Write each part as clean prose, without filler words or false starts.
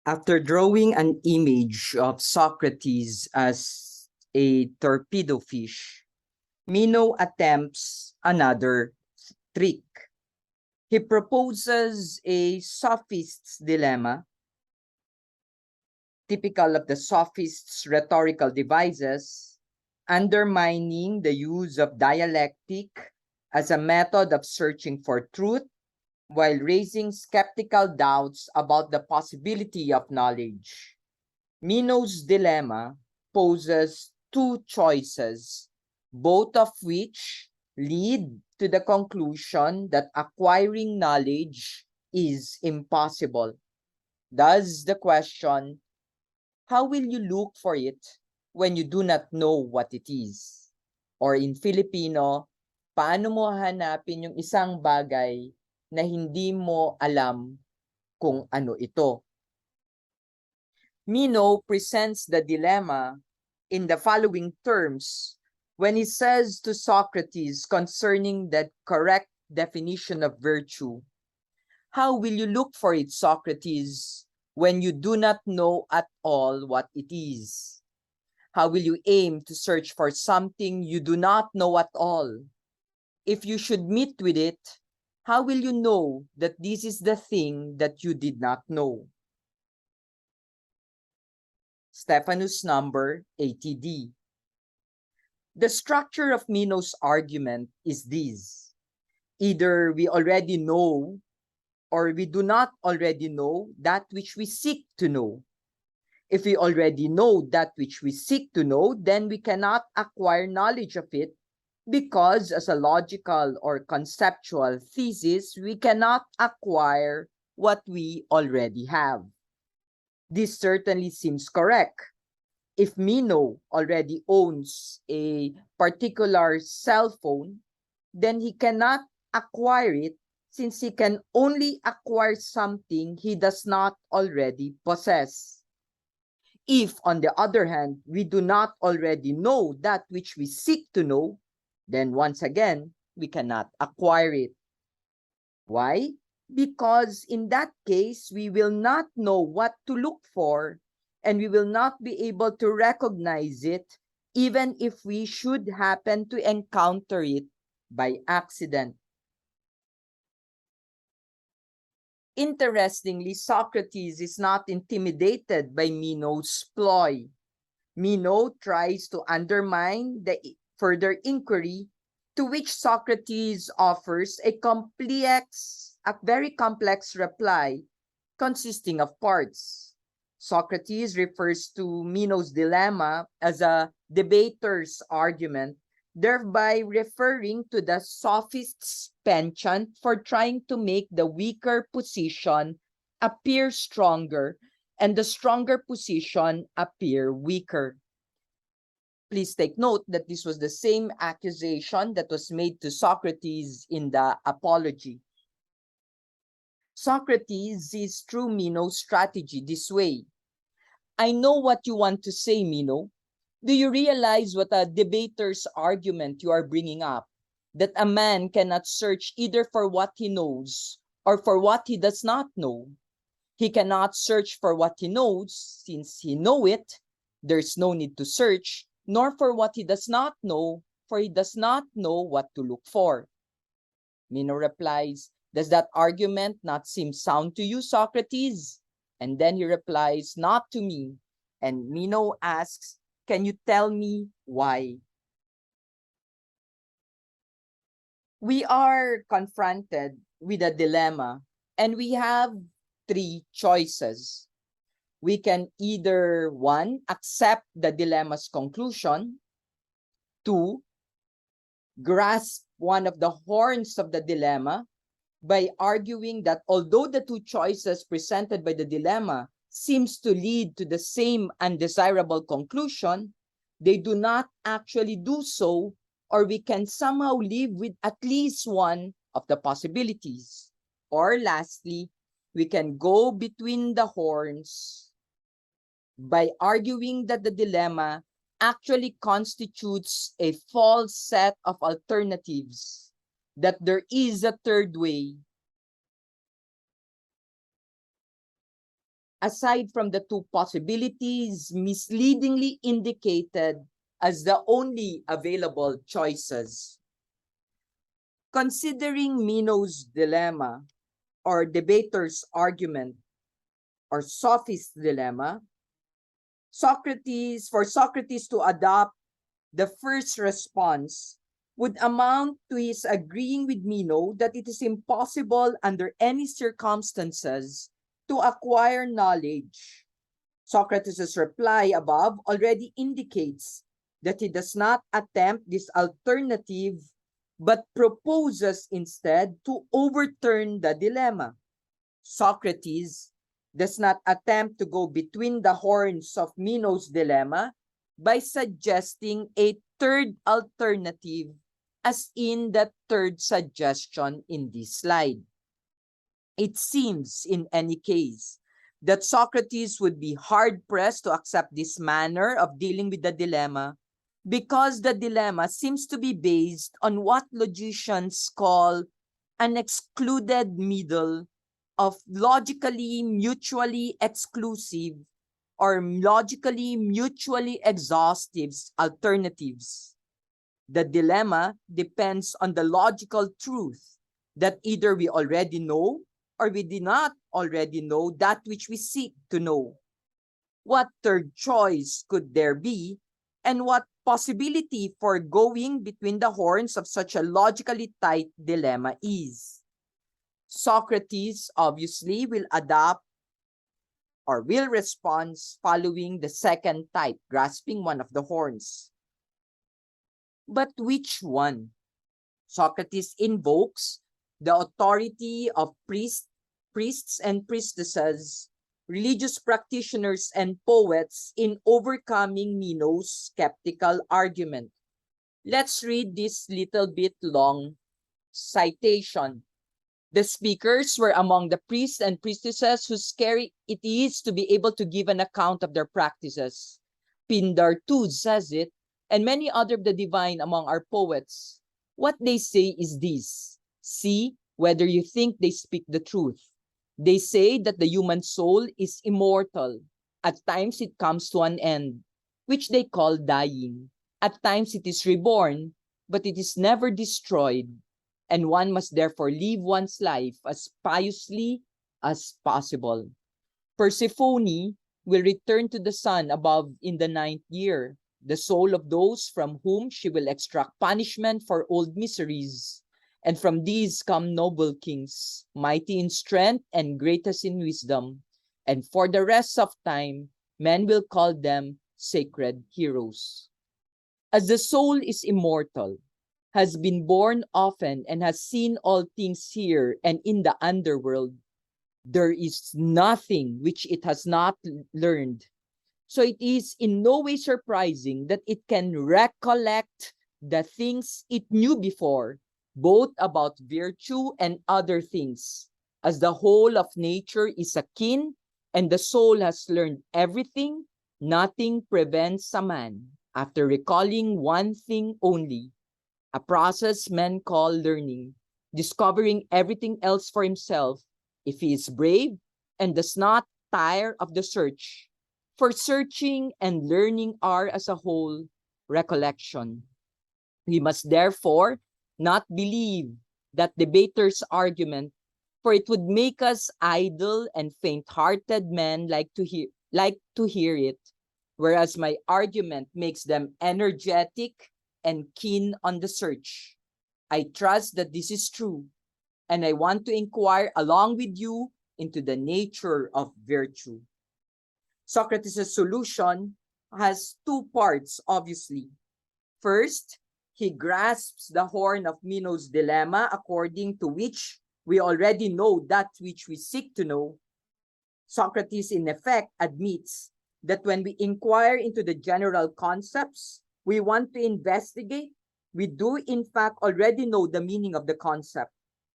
After drawing an image of Socrates as a torpedo fish, Meno attempts another trick. He proposes a sophist's dilemma, typical of the sophist's rhetorical devices, undermining the use of dialectic as a method of searching for truth while raising skeptical doubts about the possibility of knowledge. Meno's dilemma poses two choices, both of which lead to the conclusion that acquiring knowledge is impossible. Thus, the question, how will you look for it when you do not know what it is? Or in Filipino, paano mo hanapin yung isang bagay na hindi mo alam kung ano ito? Meno presents the dilemma in the following terms when he says to Socrates concerning the correct definition of virtue, "How will you look for it, Socrates, when you do not know at all what it is? How will you aim to search for something you do not know at all? If you should meet with it, how will you know that this is the thing that you did not know?" Stephanus number 80D. The structure of Meno's argument is this: either we already know or we do not already know that which we seek to know. If we already know that which we seek to know, then we cannot acquire knowledge of it because as a logical or conceptual thesis, we cannot acquire what we already have. This certainly seems correct. If Meno already owns a particular cell phone, then he cannot acquire it since he can only acquire something he does not already possess. If, on the other hand, we do not already know that which we seek to know, then once again, we cannot acquire it. Why? Because in that case, we will not know what to look for, and we will not be able to recognize it, even if we should happen to encounter it by accident. Interestingly, Socrates is not intimidated by Meno's ploy. Meno tries to undermine the further inquiry, to which Socrates offers a very complex reply consisting of parts. Socrates refers to Meno's dilemma as a debater's argument, thereby referring to the sophist's penchant for trying to make the weaker position appear stronger and the stronger position appear weaker. Please take note that this was the same accusation that was made to Socrates in the Apology. Socrates sees through Meno's strategy this way: "I know what you want to say, Meno. Do you realize what a debater's argument you are bringing up? That a man cannot search either for what he knows or for what he does not know. He cannot search for what he knows, since he knows it, there's no need to search, nor for what he does not know, for he does not know what to look for." Meno replies, "Does that argument not seem sound to you, Socrates?" And then he replies, "Not to me." And Meno asks, "Can you tell me why?" We are confronted with a dilemma, and we have three choices. We can either, one, accept the dilemma's conclusion, two, grasp one of the horns of the dilemma by arguing that although the two choices presented by the dilemma seems to lead to the same undesirable conclusion, they do not actually do so, or we can somehow live with at least one of the possibilities. Or lastly, we can go between the horns by arguing that the dilemma actually constitutes a false set of alternatives, that there is a third way aside from the two possibilities misleadingly indicated as the only available choices. Considering Meno's dilemma, or debater's argument, or sophist's dilemma, for Socrates to adopt the first response would amount to his agreeing with Meno that it is impossible under any circumstances to acquire knowledge. Socrates' reply above already indicates that he does not attempt this alternative, but proposes instead to overturn the dilemma. Socrates does not attempt to go between the horns of Meno's dilemma by suggesting a third alternative, as in the third suggestion in this slide. It seems, in any case, that Socrates would be hard-pressed to accept this manner of dealing with the dilemma, because the dilemma seems to be based on what logicians call an excluded middle of logically mutually exclusive or logically mutually exhaustive alternatives. The dilemma depends on the logical truth that either we already know or we do not already know that which we seek to know. What third choice could there be, and what possibility for going between the horns of such a logically tight dilemma is? Socrates obviously will adopt or will respond following the second type, grasping one of the horns. But which one? Socrates invokes the authority of priests and priestesses, religious practitioners and poets in overcoming Meno's skeptical argument. Let's read this little bit long citation. The speakers were among the priests and priestesses whose scary it is to be able to give an account of their practices. Pindar too says it, and many other of the divine among our poets. What they say is this: see whether you think they speak the truth. They say that the human soul is immortal. At times it comes to an end, which they call dying. At times it is reborn, but it is never destroyed. And one must therefore live one's life as piously as possible. Persephone will return to the sun above in the 9th year, the soul of those from whom she will extract punishment for old miseries. And from these come noble kings, mighty in strength and greatest in wisdom. And for the rest of time, men will call them sacred heroes. As the soul is immortal, has been born often, and has seen all things here and in the underworld, there is nothing which it has not learned. So it is in no way surprising that it can recollect the things it knew before, both about virtue and other things, as the whole of nature is akin, and the soul has learned everything. Nothing prevents a man, after recalling one thing only, a process men call learning, discovering everything else for himself, if he is brave and does not tire of the search. For searching and learning are as a whole recollection. We must therefore not believe that debater's argument, for it would make us idle and faint-hearted men like to hear it, whereas my argument makes them energetic and keen on the search. I trust that this is true, and I want to inquire along with you into the nature of virtue. Socrates' solution has two parts, obviously. First, he grasps the horn of Meno's dilemma, according to which we already know that which we seek to know. Socrates, in effect, admits that when we inquire into the general concepts we want to investigate, we do in fact already know the meaning of the concept.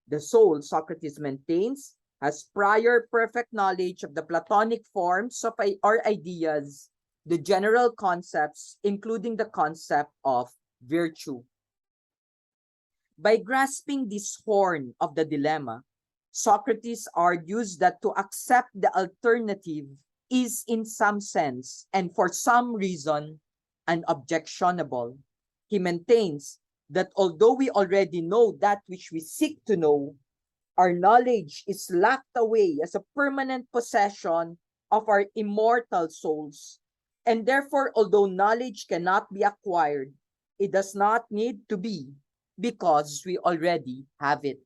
The soul, Socrates maintains, has prior perfect knowledge of the Platonic forms of our ideas, the general concepts, including the concept of virtue. By grasping this horn of the dilemma, Socrates argues that to accept the alternative is in some sense and for some reason unobjectionable. He maintains that although we already know that which we seek to know, our knowledge is locked away as a permanent possession of our immortal souls. And therefore, although knowledge cannot be acquired, it does not need to be because we already have it.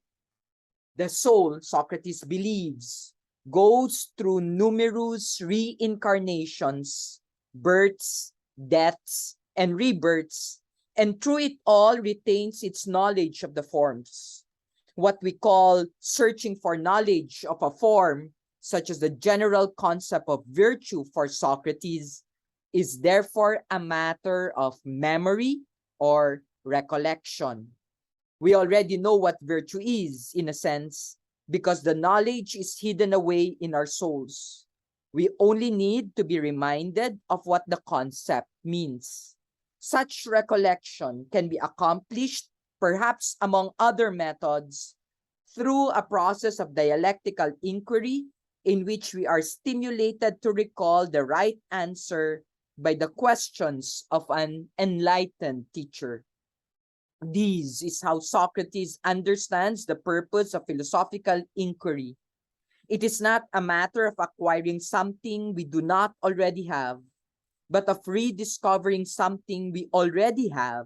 The soul, Socrates believes, goes through numerous reincarnations, births, deaths, and rebirths, and through it all retains its knowledge of the forms. What we call searching for knowledge of a form, such as the general concept of virtue for Socrates, is therefore a matter of memory or recollection. We already know what virtue is, in a sense, because the knowledge is hidden away in our souls. We only need to be reminded of what the concept means. Such recollection can be accomplished, perhaps among other methods, through a process of dialectical inquiry in which we are stimulated to recall the right answer by the questions of an enlightened teacher. This is how Socrates understands the purpose of philosophical inquiry. It is not a matter of acquiring something we do not already have, but of rediscovering something we already have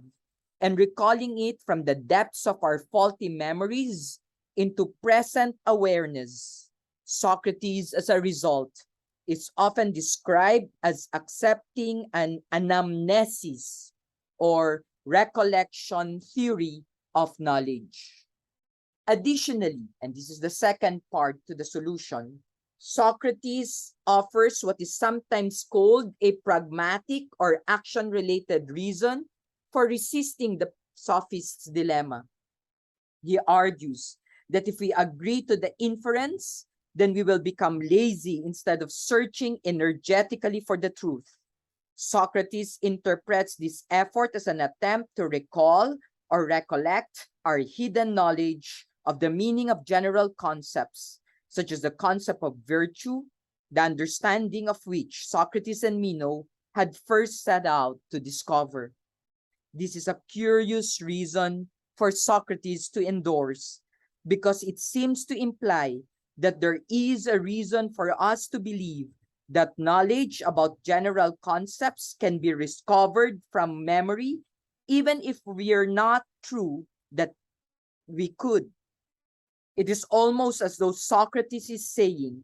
and recalling it from the depths of our faulty memories into present awareness. Socrates, as a result, is often described as accepting an anamnesis or recollection theory of knowledge. Additionally, and this is the second part to the solution, Socrates offers what is sometimes called a pragmatic or action-related reason for resisting the sophist's dilemma. He argues that if we agree to the inference, then we will become lazy instead of searching energetically for the truth. Socrates interprets this effort as an attempt to recall or recollect our hidden knowledge of the meaning of general concepts, such as the concept of virtue, the understanding of which Socrates and Meno had first set out to discover. This is a curious reason for Socrates to endorse, because it seems to imply that there is a reason for us to believe that knowledge about general concepts can be discovered from memory, even if we are not true that we could. It is almost as though Socrates is saying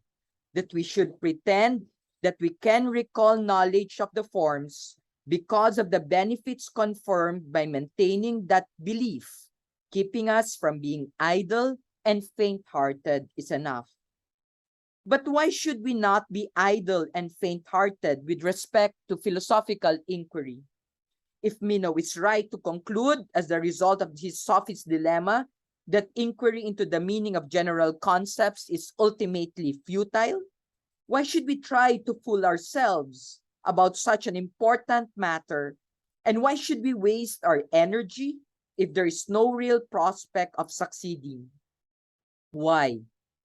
that we should pretend that we can recall knowledge of the forms because of the benefits confirmed by maintaining that belief. Keeping us from being idle and faint-hearted is enough. But why should we not be idle and faint-hearted with respect to philosophical inquiry? If Meno is right to conclude, as the result of his sophist's dilemma, that inquiry into the meaning of general concepts is ultimately futile, why should we try to fool ourselves about such an important matter? And why should we waste our energy if there is no real prospect of succeeding? Why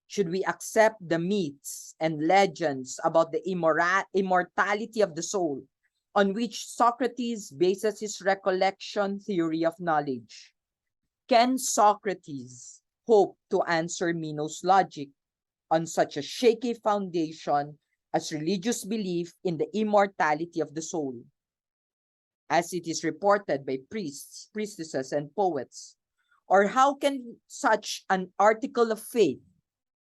should we accept the myths and legends about the immortality of the soul on which Socrates bases his recollection theory of knowledge? Can Socrates hope to answer Meno's logic on such a shaky foundation as religious belief in the immortality of the soul, as it is reported by priests, priestesses, and poets? Or how can such an article of faith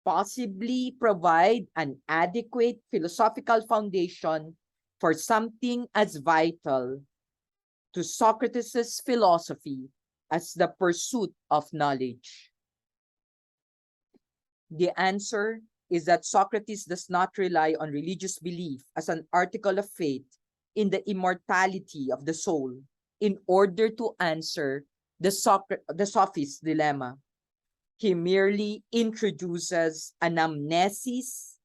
possibly provide an adequate philosophical foundation for something as vital to Socrates' philosophy as the pursuit of knowledge? The answer is that Socrates does not rely on religious belief as an article of faith in the immortality of the soul in order to answer the sophist's dilemma. He merely introduces anamnesis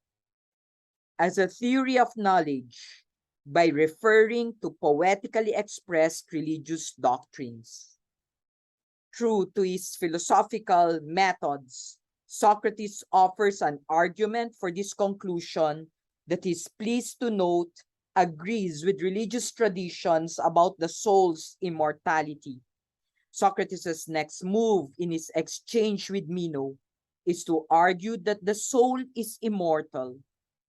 as a theory of knowledge by referring to poetically expressed religious doctrines. True to his philosophical methods, Socrates offers an argument for this conclusion that he's pleased to note agrees with religious traditions about the soul's immortality. Socrates' next move in his exchange with Meno is to argue that the soul is immortal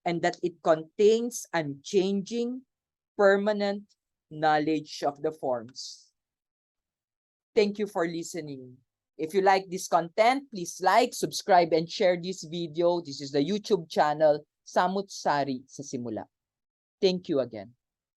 and that it contains unchanging, permanent knowledge of the forms. Thank you for listening. If you like this content, please like, subscribe, and share this video. This is the YouTube channel, Samo't Sari sa Simula. Thank you again.